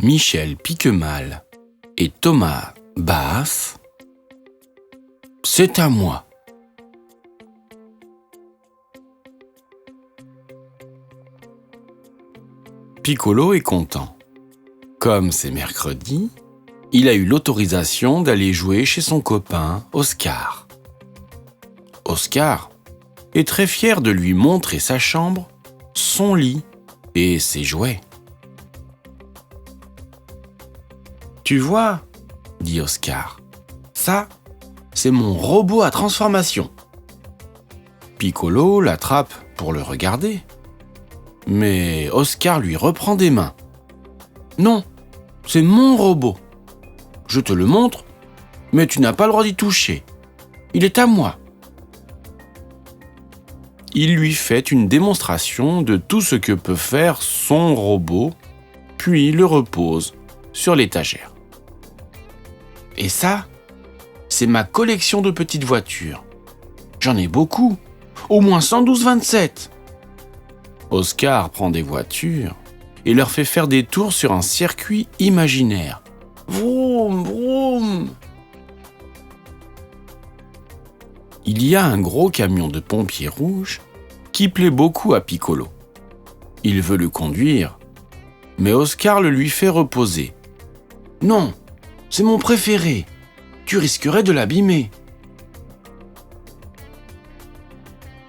Michel Piquemal et Thomas Baas, c'est à moi. Piccolo est content. Comme c'est mercredi, il a eu l'autorisation d'aller jouer chez son copain Oscar. Oscar est très fier de lui montrer sa chambre, son lit et ses jouets. « Tu vois, dit Oscar, ça, c'est mon robot à transformation. » Piccolo l'attrape pour le regarder. Mais Oscar lui reprend des mains. « Non, c'est mon robot. Je te le montre, mais tu n'as pas le droit d'y toucher. Il est à moi. » Il lui fait une démonstration de tout ce que peut faire son robot, puis le repose sur l'étagère. « Et ça, c'est ma collection de petites voitures. J'en ai beaucoup, au moins 112-27. » Oscar prend des voitures et leur fait faire des tours sur un circuit imaginaire. Vroom, vroom. Il y a un gros camion de pompiers rouge qui plaît beaucoup à Piccolo. Il veut le conduire, mais Oscar le lui fait reposer. « Non, c'est mon préféré. Tu risquerais de l'abîmer. »«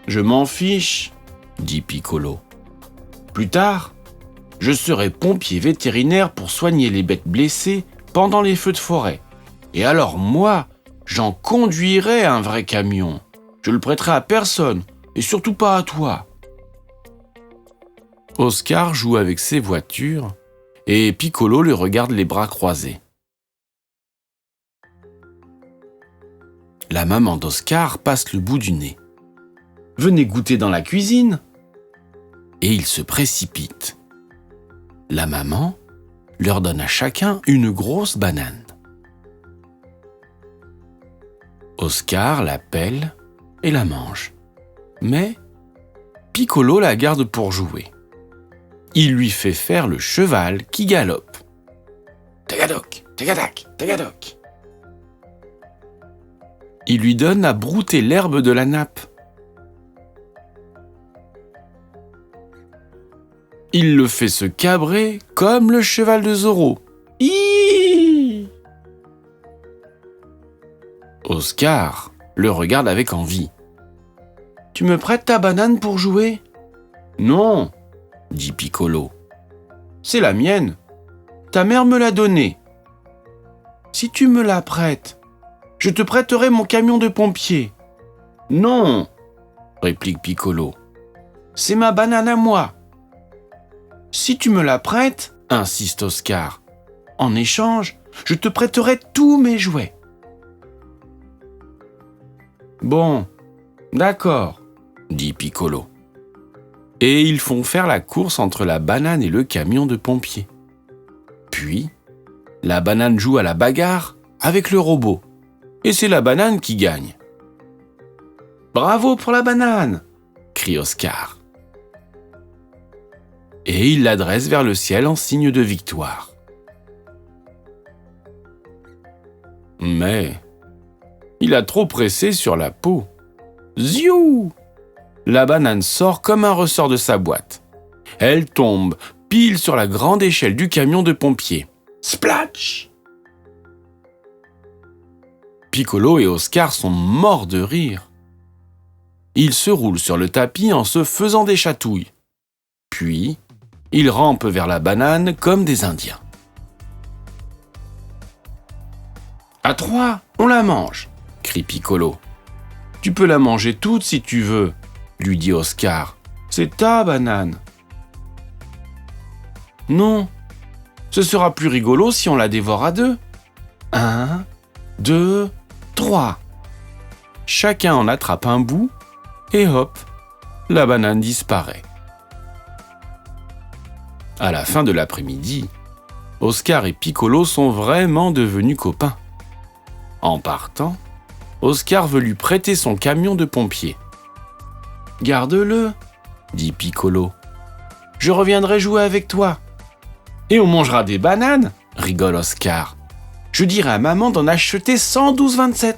Je m'en fiche, » dit Piccolo. « Plus tard, je serai pompier vétérinaire pour soigner les bêtes blessées pendant les feux de forêt. Et alors moi, j'en conduirai un vrai camion. Je le prêterai à personne, et surtout pas à toi. » Oscar joue avec ses voitures, et Piccolo le regarde les bras croisés. La maman d'Oscar passe le bout du nez. « Venez goûter dans la cuisine !» Et il se précipite. La maman leur donne à chacun une grosse banane. Oscar la pèle et la mange. Mais Piccolo la garde pour jouer. Il lui fait faire le cheval qui galope. Tagadoc, tagadac, tagadoc. Il lui donne à brouter l'herbe de la nappe. Il le fait se cabrer comme le cheval de Zorro. Hihihi. Oscar le regarde avec envie. « Tu me prêtes ta banane pour jouer ?»« Non, » dit Piccolo. « C'est la mienne. Ta mère me l'a donnée. Si tu me la prêtes, je te prêterai mon camion de pompier. »« Non, » réplique Piccolo. « C'est ma banane à moi. »« Si tu me la prêtes, » insiste Oscar, « en échange, je te prêterai tous mes jouets. » « Bon, d'accord, » dit Piccolo. Et ils font faire la course entre la banane et le camion de pompier. Puis, la banane joue à la bagarre avec le robot. Et c'est la banane qui gagne. « Bravo pour la banane !» crie Oscar. Et il l'adresse vers le ciel en signe de victoire. Mais il a trop pressé sur la peau. Ziou! La banane sort comme un ressort de sa boîte. Elle tombe pile sur la grande échelle du camion de pompier. Splatch! Piccolo et Oscar sont morts de rire. Ils se roulent sur le tapis en se faisant des chatouilles. Puis, ils rampent vers la banane comme des Indiens. « À trois, on la mange !» crie Piccolo. « Tu peux la manger toute si tu veux, » lui dit Oscar. « C'est ta banane. »« Non, ce sera plus rigolo si on la dévore à deux. 1, 2, 3. » Chacun en attrape un bout et hop, la banane disparaît. À la fin de l'après-midi, Oscar et Piccolo sont vraiment devenus copains. En partant, Oscar veut lui prêter son camion de pompier. « Garde-le, » dit Piccolo. « Je reviendrai jouer avec toi. » Et on mangera des bananes, rigole Oscar. Je dirai à maman d'en acheter 112,27.